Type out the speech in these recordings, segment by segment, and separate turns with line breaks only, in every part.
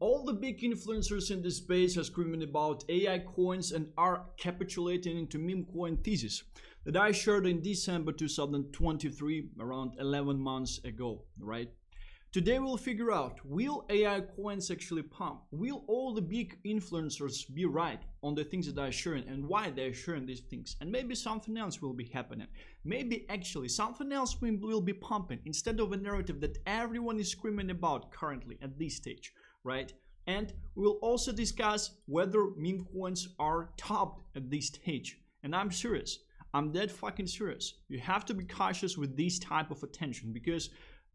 All the big influencers in this space are screaming about AI coins and are capitulating into Memecoin thesis that I shared in December 2023, around 11 months ago, right? Today we'll figure out, will AI coins actually pump? Will all the big influencers be right on the things that they're sharing and why they're sharing these things? And maybe something else will be happening. Maybe actually something else will be pumping instead of a narrative that everyone is screaming about currently at this stage, right? And we'll also discuss whether meme coins are topped at this stage. And I'm serious. I'm dead fucking serious. You have to be cautious with this type of attention because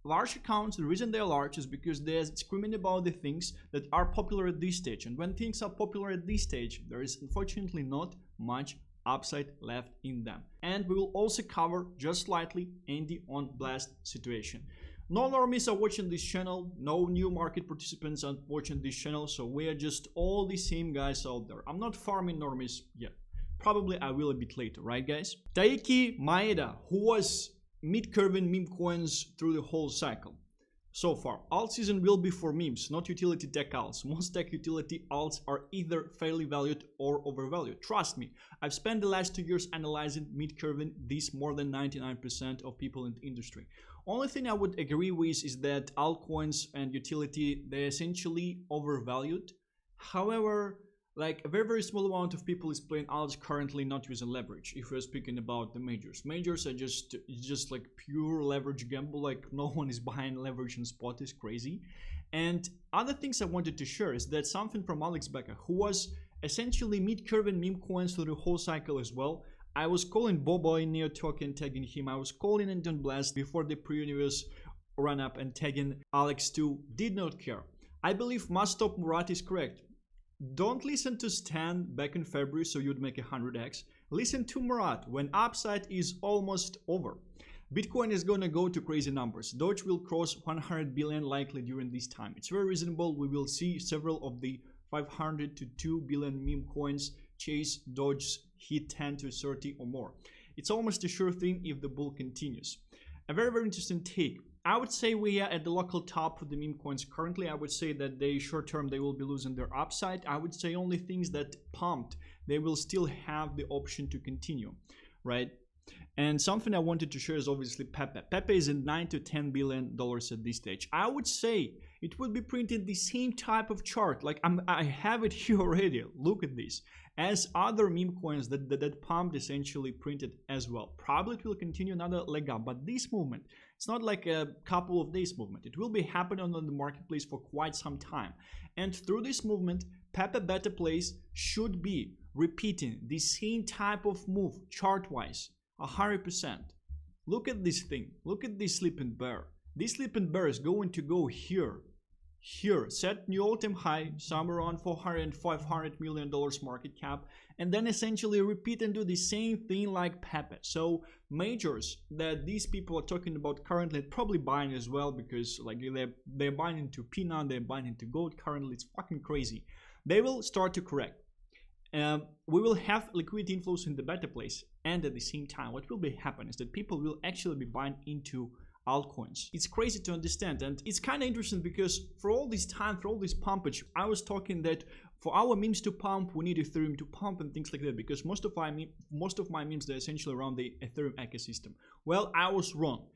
large accounts, the reason they're large is because they're screaming about the things that are popular at this stage. And when things are popular at this stage, there is unfortunately not much upside left in them. And we will also cover just slightly Andy on blast situation. No normies are watching this channel, no new market participants are watching this channel, so we are just all the same guys out there. I'm not farming normies yet. Probably I will a bit later, right guys? Taiki Maeda, who was mid-curving meme coins through the whole cycle. So far, alt season will be for memes, not utility tech alts. Most tech utility alts are either fairly valued or overvalued. Trust me, I've spent the last 2 years analyzing mid-curving this more than 99% of people in the industry. Only thing I would agree with is that altcoins and utility, they're essentially overvalued. However, like a very small amount of people is playing alts currently not using leverage. If we're speaking about the majors are just like pure leverage gamble. Like no one is buying leverage in spot, is crazy. And other things I wanted to share is that something from Alex Becker, who was essentially mid-curving meme coins through the whole cycle as well. I was calling Bobo in Neo token, tagging him. I was calling Anton Blast before the pre-universe run up and tagging Alex too. Did not care. I believe must stop Murat is correct. Don't listen to Stan back in February so you'd make 100x. Listen to Murat when upside is almost over. Bitcoin is gonna go to crazy numbers. Doge will cross 100 billion likely during this time. It's very reasonable. We will see several of the 500 to 2 billion meme coins chase Doge hit 10 to 30 or more. It's almost a sure thing if the bull continues. A very interesting take. I would say we are at the local top of the meme coins currently. I would say that they short term they will be losing their upside. I would say only things that pumped, they will still have the option to continue, right? And something I wanted to share is obviously Pepe. Pepe is in $9 to $10 billion at this stage. I would say it would be printed the same type of chart. Like I have it here already. Look at this. As other meme coins that pumped essentially printed as well. Probably it will continue another leg up, but this movement, it's not like a couple of days movement. It will be happening on the marketplace for quite some time. And through this movement, Pepe Beta Plays should be repeating the same type of move chart-wise, 100%. Look at this thing. Look at this sleeping bear. This sleeping bear is going to go here. Here, set new all-time high, somewhere around $400 and $500 million market cap, and then essentially repeat and do the same thing like Pepe. So majors that these people are talking about currently, probably buying as well, because like they're buying into Pina, they're buying into gold currently. It's fucking crazy. They will start to correct. We will have liquidity inflows in the better place, and at the same time, what will be happening is that people will actually be buying into altcoins. It's crazy to understand, and it's kind of interesting because for all this time, for all this pumpage, I was talking that for our memes to pump, we need Ethereum to pump and things like that, because most of my memes, they're essentially around the Ethereum ecosystem. Well, I was wrong.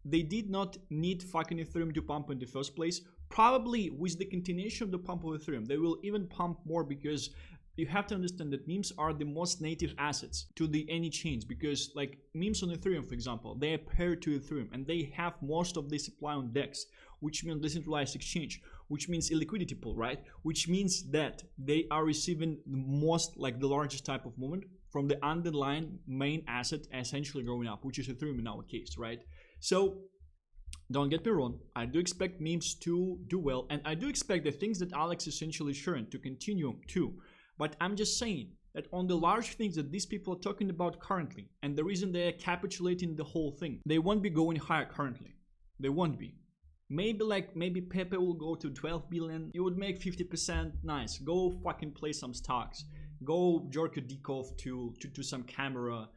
They did not need fucking Ethereum to pump in the first place. Probably with the continuation of the pump of Ethereum, they will even pump more, because you have to understand that memes are the most native assets to the any chains, because like memes on Ethereum, for example, they are paired to Ethereum and they have most of the supply on DEX, which means decentralized exchange, which means illiquidity pool, right? Which means that they are receiving the most, like the largest type of movement from the underlying main asset essentially growing up, which is Ethereum in our case, right? So don't get me wrong, I do expect memes to do well, and I do expect the things that Alex essentially sharing to continue too. But I'm just saying that on the large things that these people are talking about currently, and the reason they are capitulating the whole thing, they won't be going higher currently. They won't be. Maybe Pepe will go to 12 billion. You would make 50%. Nice. Go fucking play some stocks. Go jerk your dick off to some camera.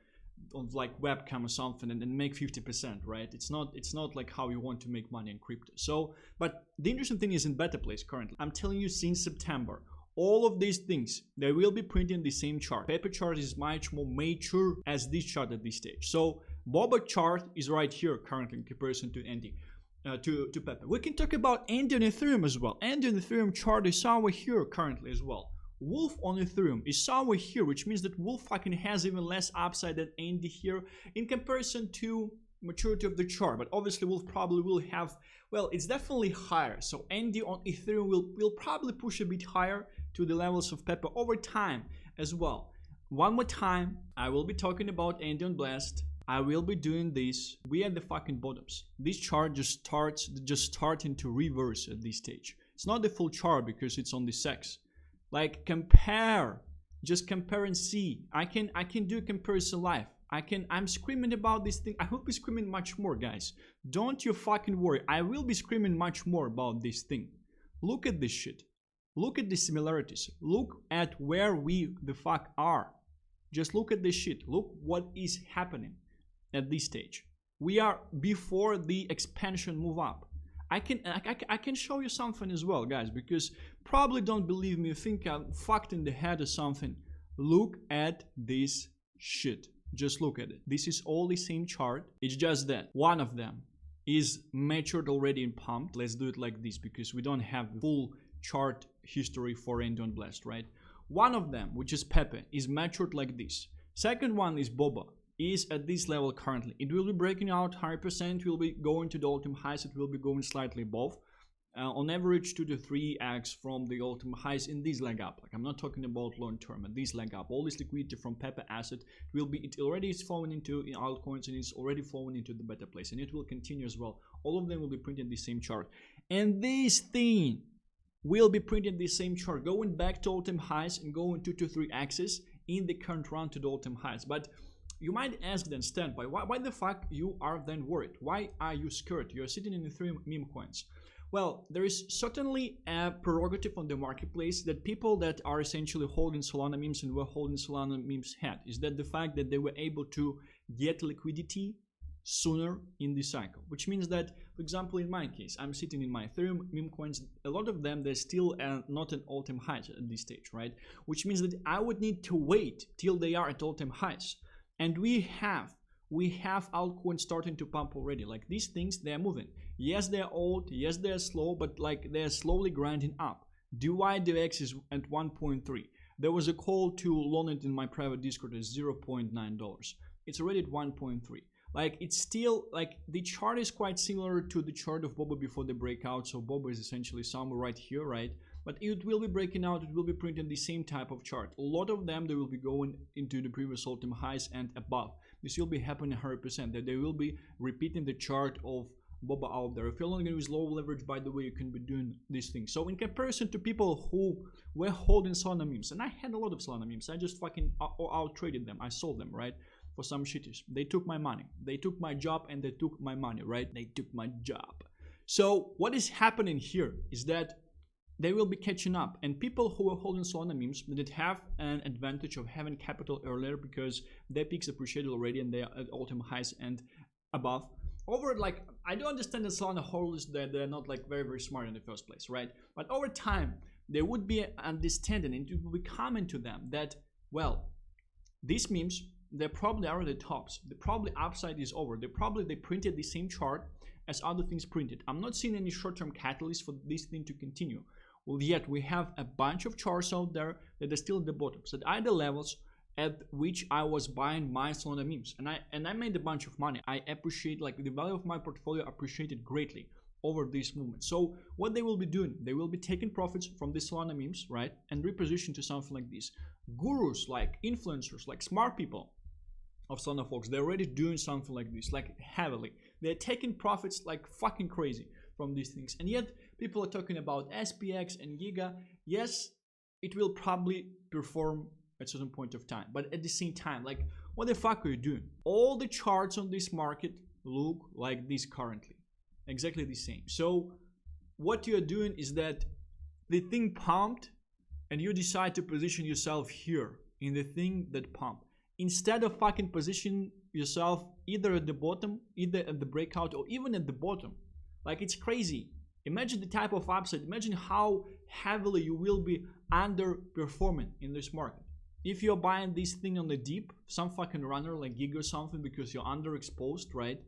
like webcam or something and make 50%, right? It's not like how you want to make money in crypto. So, but the interesting thing is in better place currently. I'm telling you, since September, all of these things, they will be printing the same chart. Pepe chart is much more mature as this chart at this stage. So bobo chart is right here currently in comparison to Andy, to Pepe. We can talk andy on Ethereum as well. Andy on Ethereum chart is somewhere here currently as well. Wolf on Ethereum is somewhere here, which means that Wolf fucking has even less upside than Andy here in comparison to maturity of the chart. But obviously Wolf probably will have, well, it's definitely higher. So Andy on Ethereum will probably push a bit higher to the levels of Pepe over time as well. One more time, I will be talking about Andy on Blast. I will be doing this. We are at the fucking bottoms. This chart just starting to reverse at this stage. It's not the full chart because it's on the sex. Like just compare and see. I can do comparison live. I'm screaming about this thing. I will be screaming much more, guys. Don't you fucking worry. I will be screaming much more about this thing. Look at this shit. Look at the similarities. Look at where we the fuck are. Just look at this shit. Look what is happening at this stage. We are before the expansion move up. I can show you something as well, guys, because probably don't believe me, think I'm fucked in the head or something. Look at this shit. Just look at it. This is all the same chart. It's just that one of them is matured already and pumped. Let's do it like this because we don't have the full chart history for Andy on Blast, right? One of them, which is Pepe, is matured like this. Second one is bobo, is at this level currently. It will be breaking out 100%, will be going to the all-time highs, it will be going slightly above. On average 2 to 3x from the all-time highs in this leg up. Like I'm not talking about long term, at this leg up. All this liquidity from Pepe asset it already is flowing into altcoins and it's already flowing into the better place, and it will continue as well. All of them will be printing the same chart, and this thing will be printing the same chart, going back to all-time highs and going 2 to 3x's in the current run to the all-time highs. But you might ask then, standby, why the fuck you are then worried? Why are you scared? You're sitting in the 3 meme coins. Well, there is certainly a prerogative on the marketplace that people that are essentially holding Solana memes and were holding Solana memes had, is that the fact that they were able to get liquidity sooner in the cycle, which means that, for example, in my case, I'm sitting in my Ethereum meme coins. A lot of them, they're still not at all-time highs at this stage, right? Which means that I would need to wait till they are at all-time highs. And we have altcoins starting to pump already. Like these things, they're moving. Yes, they're old. Yes, they're slow, but like they're slowly grinding up. DYDX is at 1.3. There was a call to loan it in my private Discord at $0.9. It's already at 1.3. Like it's still like the chart is quite similar to the chart of bobo before the breakout. So bobo is essentially somewhere right here, right? But it will be breaking out, it will be printing the same type of chart. A lot of them, they will be going into the previous all-time highs and above. This will be happening 100%, that they will be repeating the chart of bobo out there. If you're only going to use low leverage, by the way, you can be doing these things. So in comparison to people who were holding Solana memes, and I had a lot of Solana memes, I just fucking out-traded them, I sold them, right? For some shitties. They took my money, they took my job, and they took my money, right? They took my job. So what is happening here is that they will be catching up, and people who are holding Solana memes that have an advantage of having capital earlier because their peaks appreciated already and they are at all-time highs and above. Over, like, I do understand that Solana holders, that they're not like very smart in the first place, right? But over time, there would be an understanding, and it will be common to them that, well, these memes, they probably are at the tops. The probably upside is over. They printed the same chart as other things printed. I'm not seeing any short-term catalyst for this thing to continue. Well, yet we have a bunch of charts out there that are still at the bottoms, that are the levels at which I was buying my Solana memes, and I made a bunch of money. I appreciate, like, the value of my portfolio appreciated greatly over this movement. So what they will be doing, they will be taking profits from the Solana memes, right, and reposition to something like this. Gurus, like influencers, like smart people of Solana folks, they're already doing something like this, like heavily. They're taking profits like fucking crazy from these things, and yet people are talking about SPX and Giga. Yes, it will probably perform at a certain point of time, but at the same time, like, what the fuck are you doing? All the charts on this market look like this currently, exactly the same. So what you're doing is that the thing pumped and you decide to position yourself here in the thing that pumped, instead of fucking position yourself either at the bottom, either at the breakout, or even at the bottom. Like, it's crazy. Imagine the type of upside. Imagine how heavily you will be underperforming in this market. If you're buying this thing on the deep, some fucking runner like gig or something, because you're underexposed, right?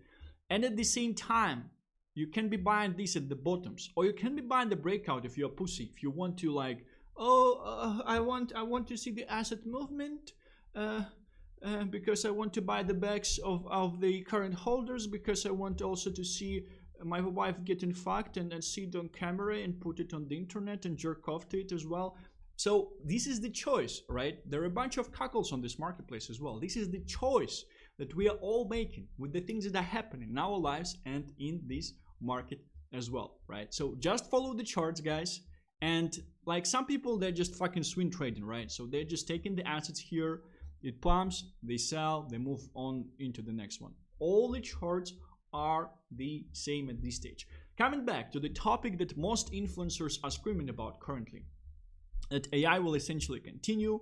And at the same time, you can be buying this at the bottoms, or you can be buying the breakout if you're a pussy. If you want to, like, I want to see the asset movement, because I want to buy the backs of the current holders, because I want also to see my wife getting fucked and see it on camera and put it on the internet and jerk off to it as well. So this is the choice, right? There are a bunch of cuckolds on this marketplace as well. This is the choice that we are all making with the things that are happening in our lives and in this market as well, right? So just follow the charts, guys. And like, some people, they're just fucking swing trading, right? So they're just taking the assets here, it pumps, they sell, they move on into the next one. All the charts are the same at this stage. Coming back to the topic that most influencers are screaming about currently, that AI will essentially continue,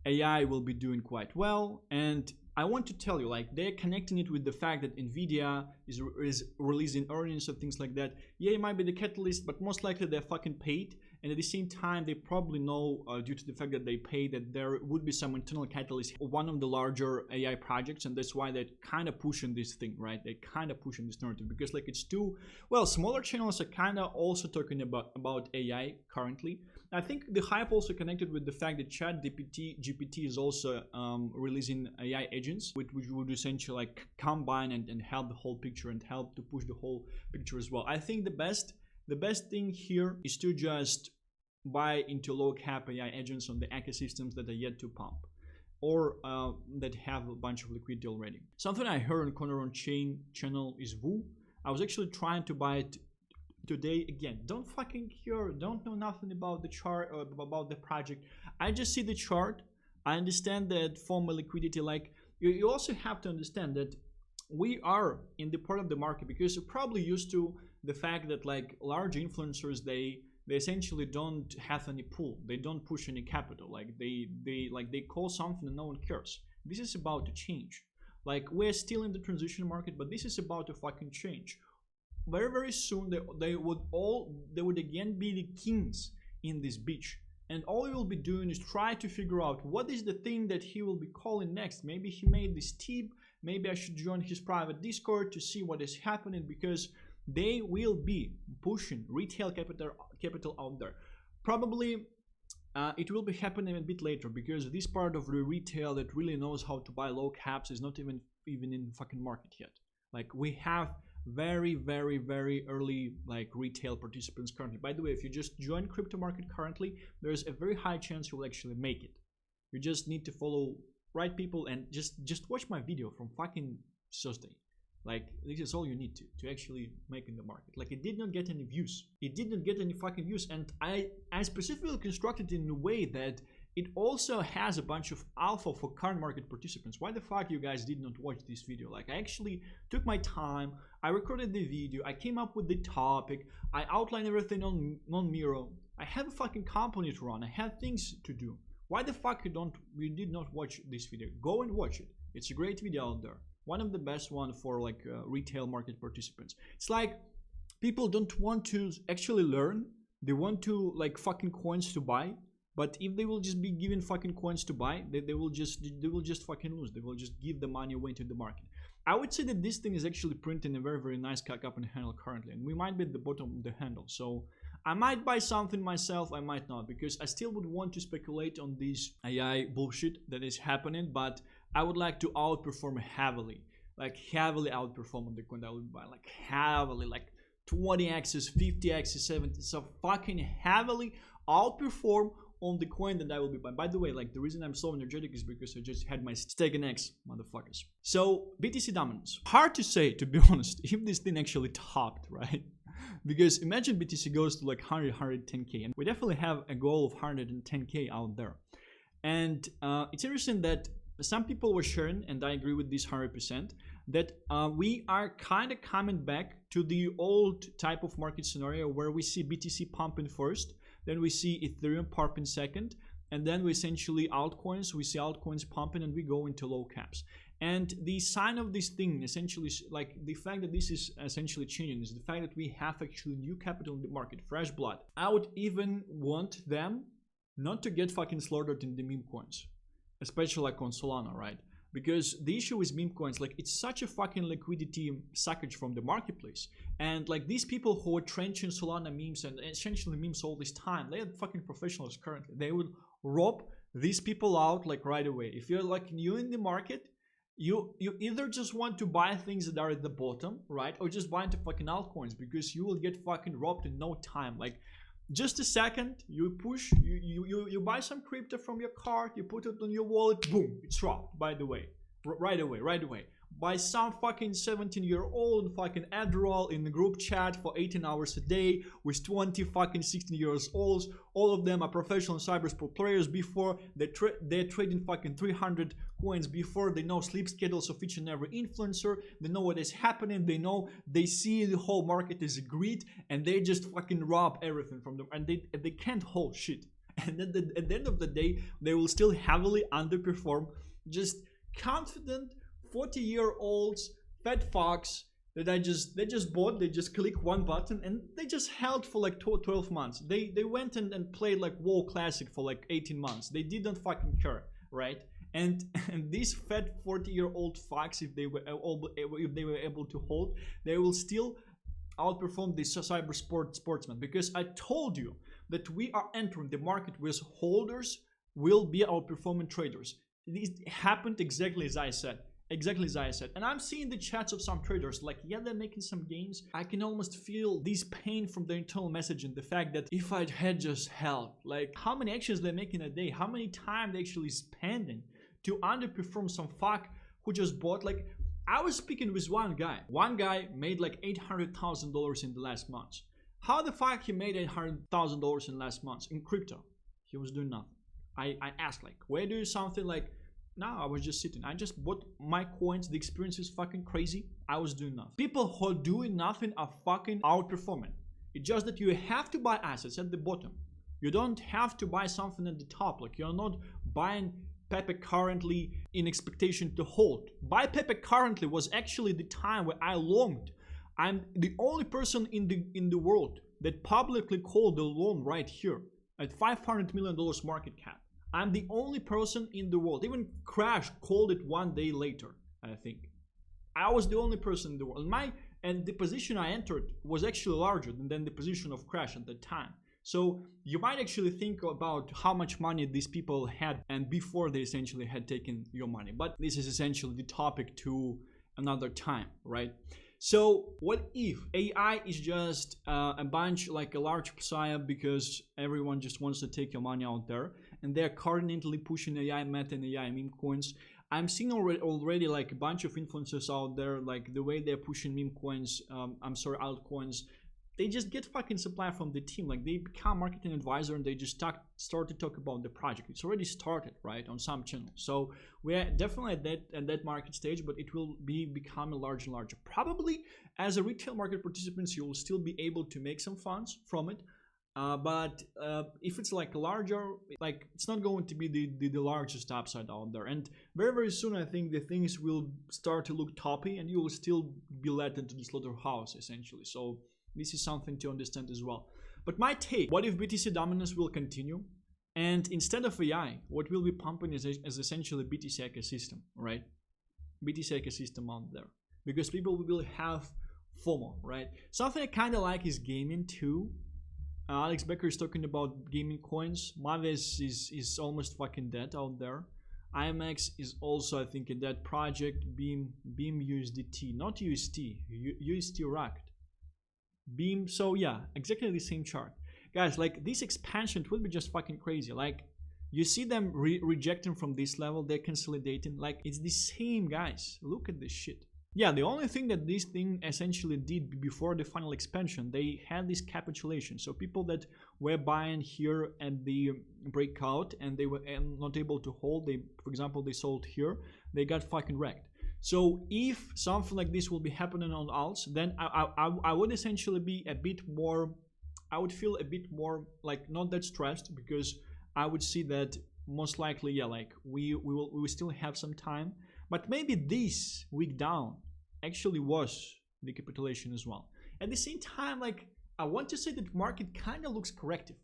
AI will be doing quite well, and I want to tell you, like, they're connecting it with the fact that Nvidia is releasing earnings and things like that. Yeah, it might be the catalyst, but most likely they're fucking paid. And at the same time, they probably know, due to the fact that they pay, that there would be some internal catalyst, one of the larger AI projects, and that's why they're kind of pushing this thing, right? They're kind of pushing this narrative because, like, it's too, well, smaller channels are kind of also talking about AI currently. I think the hype also connected with the fact that GPT is also releasing AI agents, which would essentially like combine and help the whole picture and help to push the whole picture as well. I think the best thing here is to just buy into low cap AI agents on the ecosystems that are yet to pump, or that have a bunch of liquidity already. Something I heard on Corner on Chain channel is Woo. I was actually trying to buy it today. Again, don't fucking care, don't know nothing about the chart or about the project. I just see the chart. I understand that formal liquidity, like, you also have to understand that we are in the part of the market because you're probably used to the fact that, like, large influencers, they essentially don't have any pool, they don't push any capital, like they call something and no one cares. This is about to change. Like, we're still in the transition market, but this is about to fucking change. Very soon they would again be the kings in this beach, and all you will be doing is try to figure out what is the thing that he will be calling next. Maybe he made this tip, maybe I should join his private Discord to see what is happening, because they will be pushing retail capital out there. Probably it will be happening a bit later, because this part of the retail that really knows how to buy low caps is not even in the fucking market yet. Like, we have very early, like, retail participants currently. By the way, if you just join crypto market currently, there's a very high chance you will actually make it. You just need to follow right people and just watch my video from fucking Thursday. Like, this is all you need to actually make in the market. Like, it did not get any views. It did not get any fucking views, and I specifically constructed it in a way that it also has a bunch of alpha for current market participants. Why the fuck you guys did not watch this video? Like, I actually took my time, I recorded the video, I came up with the topic, I outlined everything on Miro. I have a fucking company to run, I have things to do. Why the fuck you did not watch this video? Go and watch it. It's a great video out there. One of the best one for, like, retail market participants. It's like, people don't want to actually learn. They want to, like, fucking coins to buy. But if they will just be given fucking coins to buy, they will just fucking lose. They will just give the money away to the market. I would say that this thing is actually printing a very nice cup and handle currently, and we might be at the bottom of the handle. So I might buy something myself, I might not, because I still would want to speculate on this AI bullshit that is happening, but I would like to outperform heavily, like heavily outperform on the coin that I would buy, like heavily, like 20x's, 50x's, 70, so fucking heavily outperform on the coin that I will be buying. By the way, like, the reason I'm so energetic is because I just had my stake in X, motherfuckers. So BTC dominance. Hard to say, to be honest, if this thing actually topped, right? Because imagine BTC goes to like 110k, and we definitely have a goal of 110k out there. And it's interesting that some people were sharing, and I agree with this 100%, that we are kind of coming back to the old type of market scenario where we see BTC pumping first, then we see Ethereum pumping second, and then we essentially altcoins, we see altcoins pumping, and we go into low caps. And the sign of this thing, essentially, like the fact that this is essentially changing, is the fact that we have actually new capital in the market, fresh blood. I would even want them not to get fucking slaughtered in the meme coins, especially like on Solana, right? Because the issue with meme coins, like, it's such a fucking liquidity suckage from the marketplace. And like these people who are trenching Solana memes and essentially memes all this time, they are fucking professionals currently. They will rob these people out like right away. If you're like new in the market, you either just want to buy things that are at the bottom, right? Or just buy into fucking altcoins, because you will get fucking robbed in no time. Like, just a second, you push, you buy some crypto from your card, you put it on your wallet, boom, it's robbed, by the way. Right away. By some fucking 17-year-old fucking Adderall in the group chat for 18 hours a day with 20 fucking 16 years olds. All of them are professional cybersport players. Before they're trading fucking 300 coins before they know sleep schedules of each and every influencer. They know what is happening. They see the whole market is greed, and they just fucking rob everything from them, and they can't hold shit. And at the end of the day, they will still heavily underperform. Just confident 40-year-olds, fat fucks that they just bought. They just click one button and they just held for like 12 months. They went and played like WoW Classic for like 18 months. They didn't fucking care, right? And these fat 40-year-old fucks, if they were able to hold, they will still outperform the cyber sportsmen, because I told you that we are entering the market with holders will be outperforming traders. It happened exactly as I said. And I'm seeing the chats of some traders, like, yeah, they're making some gains. I can almost feel this pain from the internal messaging, the fact that if I had just held, like, how many actions they're making a day, how many time they actually spending to underperform some fuck who just bought. Like, I was speaking with one guy made like $800,000 in the last month. How the fuck he made $800,000 in the last month in crypto? He was doing nothing. I asked, like, where do you something? Like, no, I was just sitting. I just bought my coins. The experience is fucking crazy. I was doing nothing. People who are doing nothing are fucking outperforming. It's just that you have to buy assets at the bottom. You don't have to buy something at the top. Like, you're not buying pepe currently in expectation to hold. Buy pepe currently was actually the time where I longed. I'm the only person in the world that publicly called the loan right here at $500 million market cap. I'm the only person in the world. Even Crash called it one day later, I think. I was the only person in the world. And the position I entered was actually larger than the position of Crash at the time. So you might actually think about how much money these people had and before they essentially had taken your money. But this is essentially the topic to another time, right? So what if AI is just a bunch, like a large psyop, because everyone just wants to take your money out there, and they're currently pushing AI meta and AI meme coins. I'm seeing already like a bunch of influencers out there, like the way they're pushing meme coins, altcoins. They just get fucking supply from the team. Like, they become marketing advisor and they just start to talk about the project. It's already started, right, on some channels. So we're definitely at that market stage, but it will be becoming larger and larger. Probably as a retail market participants, you will still be able to make some funds from it. But if it's like larger, like, it's not going to be the largest upside out there. And very, very soon, I think the things will start to look toppy and you will still be led into the slaughterhouse, essentially. So this is something to understand as well. But my take, what if BTC dominance will continue? And instead of AI, what will be pumping is essentially BTC ecosystem, right? BTC ecosystem out there. Because people will have FOMO, right? Something I kind of like is gaming too. Alex Becker is talking about gaming coins. Mavis is almost fucking dead out there. IMX is also, I think, a dead project. Beam USDT, not UST, UST racked. Beam, so yeah, exactly the same chart. Guys, like, this expansion, it will be just fucking crazy. Like, you see them rejecting from this level, they're consolidating. Like, it's the same, guys. Look at this shit. Yeah, the only thing that this thing essentially did before the final expansion, they had this capitulation. So people that were buying here at the breakout and they were not able to hold, for example, they sold here, they got fucking wrecked. So if something like this will be happening on alts, then I would essentially be a bit more, I would feel a bit more like not that stressed, because I would see that most likely, yeah, like we will still have some time, but maybe this week down actually was the capitulation as well. At the same time, like I want to say that market kind of looks corrective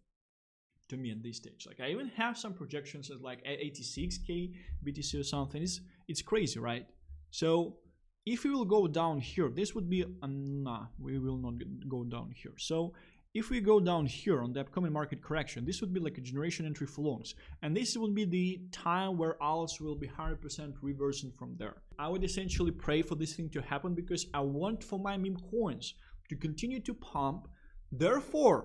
to me at this stage. Like I even have some projections at like 86k BTC or something. It's crazy, right? So if we will go down here, this would be nah, we will not go down here. So if we go down here on the upcoming market correction, this would be like a generation entry for longs, and this will be the time where alts will be 100% reversing from there. I would essentially pray for this thing to happen because I want for my meme coins to continue to pump. Therefore,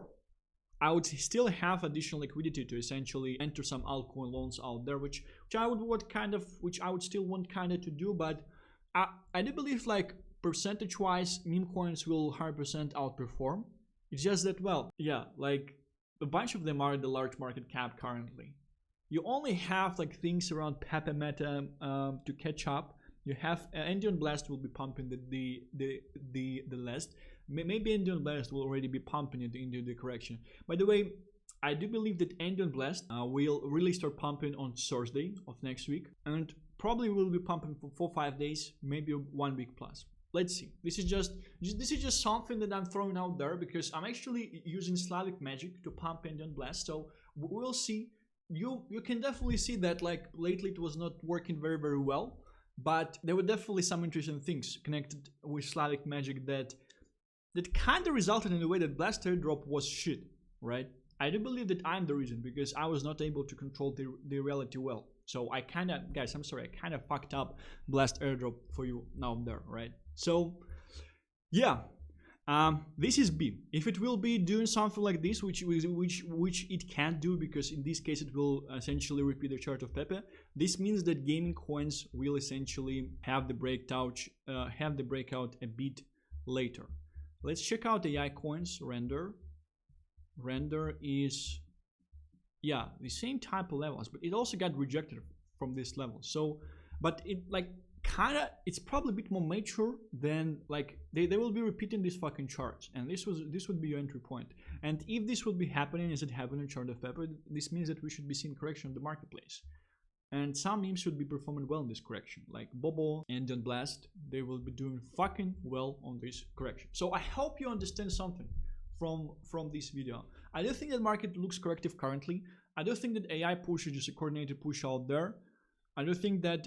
I would still have additional liquidity to essentially enter some altcoin loans out there, which I would still want kind of to do. But I do believe like percentage-wise, meme coins will 100% outperform. It's just that, well, yeah, like a bunch of them are the large market cap currently. You only have like things around pepe meta to catch up. You have Endion Blast will be pumping the last. Maybe Endion Blast will already be pumping it into the correction. By the way, I do believe that Endion Blast will really start pumping on Thursday of next week, and probably will be pumping for 4-5 days, maybe 1 week plus. Let's see. This is just something that I'm throwing out there because I'm actually using Slavic magic to pump Endion Blast. So we'll see. You can definitely see that like lately it was not working very well, but there were definitely some interesting things connected with Slavic magic that kind of resulted in the way that Blast airdrop was shit, right? I do believe that I'm the reason because I was not able to control the reality well. So I kind of, guys, I'm sorry, I kind of fucked up Blast airdrop for you now there, right? So yeah, this is B. If it will be doing something like this, which it can't do because in this case it will essentially repeat the chart of Pepe. This means that gaming coins will essentially have the breakout a bit later. Let's check out AI coins. Render is, yeah, the same type of levels, but it also got rejected from this level. So, but it like kinda, it's probably a bit more mature than like they will be repeating these fucking charts, and this would be your entry point. And if this would be happening as it happened in chart of Pepe, this means that we should be seeing correction in the marketplace. And some memes should be performing well in this correction, like Bobo and Endion Blast. They will be doing fucking well on this correction. So I hope you understand something from this video. I do think that market looks corrective currently. I do think that AI push is just a coordinated push out there. I do think that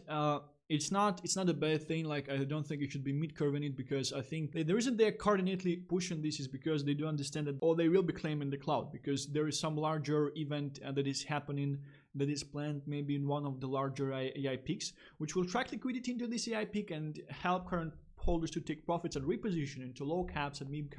it's not a bad thing. Like I don't think you should be mid-curving it because I think the reason they're coordinately pushing this is because they do understand that they will be claiming the cloud because there is some larger event that is happening that is planned maybe in one of the larger AI peaks, which will track liquidity into this AI peak and help current holders to take profits and reposition into low caps and mid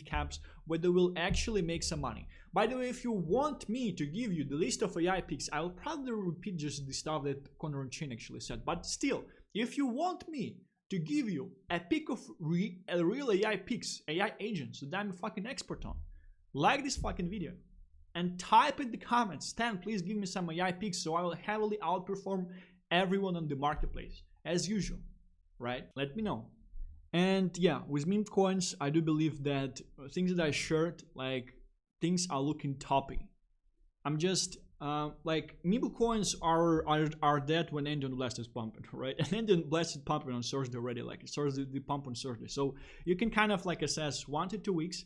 caps where they will actually make some money. By the way, if you want me to give you the list of AI picks, I will probably repeat just the stuff that Connor and Chain actually said. But still, if you want me to give you a pick of real AI picks, AI agents that I'm a fucking expert on, like this fucking video and type in the comments, Stan, please give me some AI picks so I will heavily outperform everyone on the marketplace as usual. Right? Let me know. And yeah, with meme coins, I do believe that things that I shared, like things are looking toppy. I'm just like meme coins are dead when Endion Blast is pumping, right? And Endion Blast is pumping on Thursday already, like it starts the pump on Thursday. So you can kind of like assess 1 to 2 weeks.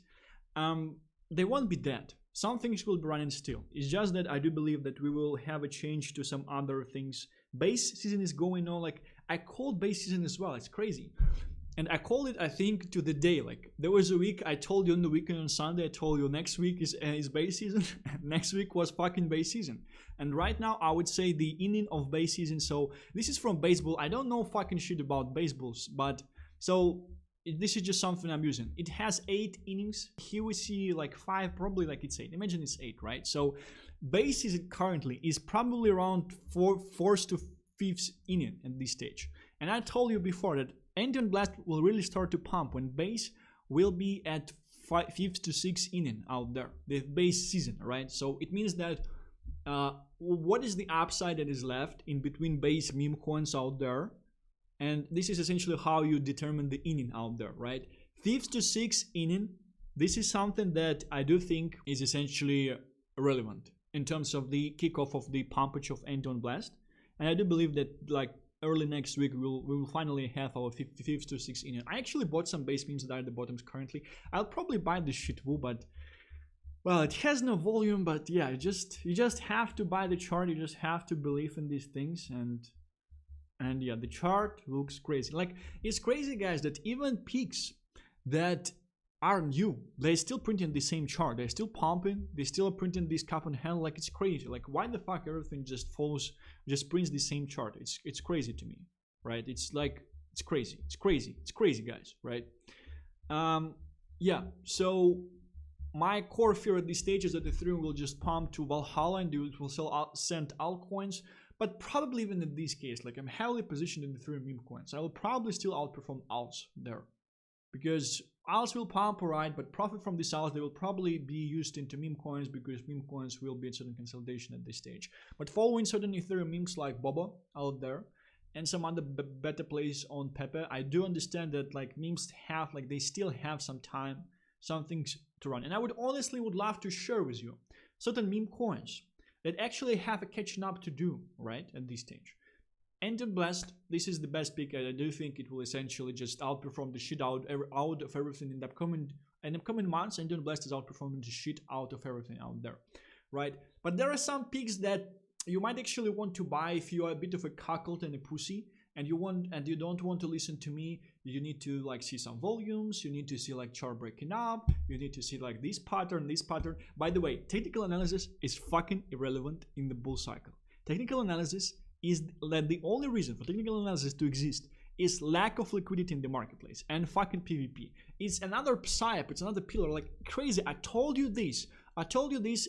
They won't be dead. Some things will be running still. It's just that I do believe that we will have a change to some other things. Base season is going on. Like I called base season as well. It's crazy. And I called it, I think, to the day. Like there was a week I told you on the weekend on Sunday, I told you next week is base season. Next week was fucking base season. And right now I would say the inning of base season. So this is from baseball. I don't know fucking shit about baseballs, but so this is just something I'm using. It has 8 innings. Here we see like 5, probably like it's 8. Imagine it's 8, right? So base season currently is probably around 4th to 5th inning at this stage. And I told you before that Endion Blast will really start to pump when base will be at 5th to 6th inning out there, the base season, right? So it means that what is the upside that is left in between base meme coins out there? And this is essentially how you determine the inning out there, right? 5th to 6th inning, this is something that I do think is essentially relevant. in terms of the kickoff of the pumpage of Endon Blast. And I do believe that like early next week we will finally have our 5th to 6th Indian. I actually bought some base memes that are at the bottoms currently. I'll probably buy this shit woo, but well, it has no volume. But yeah, you just have to buy the chart. You just have to believe in these things, and yeah, the chart looks crazy. Like, it's crazy, guys, that even peaks that are new, they're still printing the same chart. They're still pumping. They still are printing this cup and handle. Like, it's crazy. Like, why the fuck everything just follows, just prints the same chart? It's crazy to me, right? It's like, it's crazy. It's crazy. It's crazy, guys, right? Yeah. So my core fear at this stage is that Ethereum will just pump to Valhalla and it will send altcoins. But probably even in this case, like, I'm heavily positioned in the Ethereum meme coins. I will probably still outperform alts there, because alts will pump, alright, but profit from these alts, they will probably be used into meme coins, because meme coins will be in certain consolidation at this stage. But following certain Ethereum memes like bobo out there and some other better plays on pepe, I do understand that like memes have, like, they still have some time, some things to run. And I would honestly would love to share with you certain meme coins that actually have a catching up to do, right, at this stage. Endon Blast, this is the best pick. I do think it will essentially just outperform the shit out of everything in the upcoming months. Endon Blast is outperforming the shit out of everything out there, right? But there are some picks that you might actually want to buy if you are a bit of a cuckold and a pussy, and you don't want to listen to me. You need to like see some volumes, you need to see like chart breaking up, you need to see like this pattern. By the way, technical analysis is fucking irrelevant in the bull cycle. Technical analysis is that the only reason for technical analysis to exist is lack of liquidity in the marketplace and fucking PvP. It's another psyop, it's another pillar, like crazy. I told you this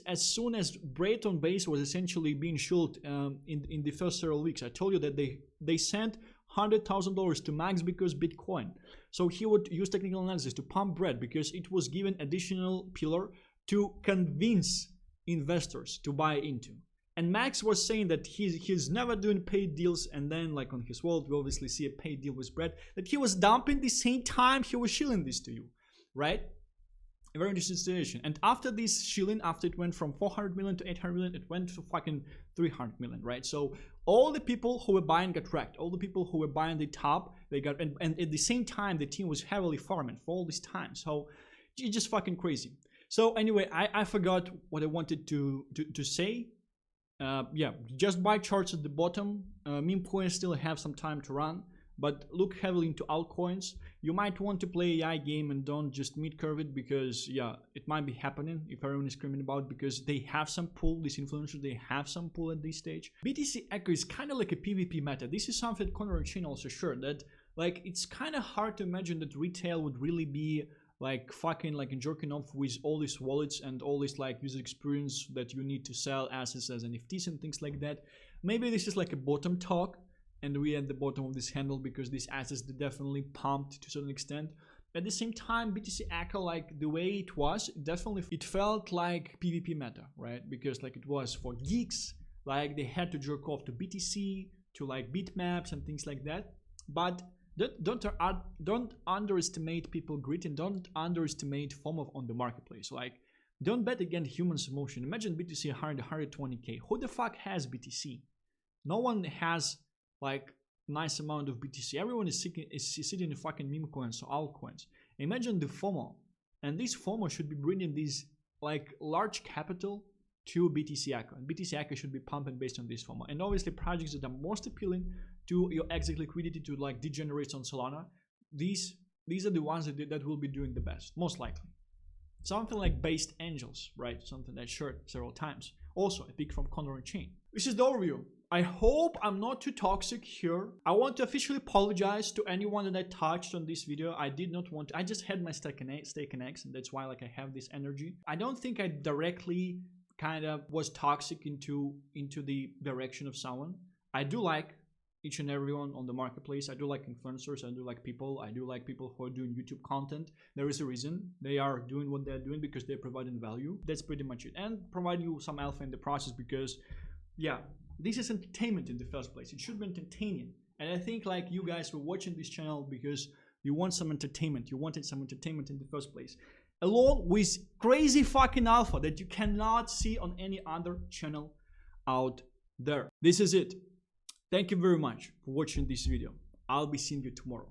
as soon as Brayton base was essentially being shilled in the first several weeks. I told you that they sent $100,000 to Max because Bitcoin. So he would use technical analysis to pump bread because it was given additional pillar to convince investors to buy into. And Max was saying that he's never doing paid deals, and then like on his wallet we obviously see a paid deal with bread that he was dumping the same time he was shilling this to you, right? A very interesting situation. And after this shilling, after it went from 400 million to 800 million, it went to fucking 300 million, right? So all the people who were buying got wrecked. All the people who were buying the top, they got, and at the same time, the team was heavily farming for all this time. So it's just fucking crazy. So anyway, I forgot what I wanted to say. Yeah, just buy charts at the bottom. Meme coins still have some time to run, but look heavily into altcoins. You might want to play AI game and don't just mid curve it, because yeah, it might be happening if everyone is screaming about, because they have some pull, these influencers, they have some pull at this stage. BTC Echo is kind of like a PvP meta. This is something that Conor and Chain also shared, that like it's kind of hard to imagine that retail would really be like fucking like jerking off with all these wallets and all this like user experience that you need to sell assets as NFTs and things like that. Maybe this is like a bottom talk, and we at the bottom of this handle because these assets definitely pumped to a certain extent. At the same time, BTC Echo, like the way it was, definitely it felt like PvP meta, right? Because like it was for geeks, like they had to jerk off to BTC, to like bitmaps and things like that. But don't underestimate people greed, and don't underestimate FOMO on the marketplace. Like, don't bet against humans' emotion. Imagine BTC 120k. Who the fuck has BTC? No one has like nice amount of BTC. Everyone is sitting in fucking meme coins or altcoins. Imagine the FOMO, and this FOMO should be bringing this like large capital to BTC Echo, and BTC Echo should be pumping based on this FOMO. And obviously projects that are most appealing to your exit liquidity, to like degenerates on Solana, these are the ones that will be doing the best, most likely. Something like Based Angels, right? Something I shared several times. Also a pick from Conor and Chain. This is the overview. I hope I'm not too toxic here. I want to officially apologize to anyone that I touched on this video. I did not want to, I just had my stake in eggs, and that's why like I have this energy. I don't think I directly kind of was toxic into the direction of someone. I do like each and everyone on the marketplace. I do like influencers, I do like people who are doing YouTube content. There is a reason they are doing what they're doing, because they're providing value. That's pretty much it. And provide you some alpha in the process, because yeah, this is entertainment in the first place. It should be entertaining. And I think like you guys were watching this channel because you want some entertainment. You wanted some entertainment in the first place. along with crazy fucking alpha that you cannot see on any other channel out there. This is it. Thank you very much for watching this video. I'll be seeing you tomorrow.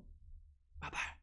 Bye bye.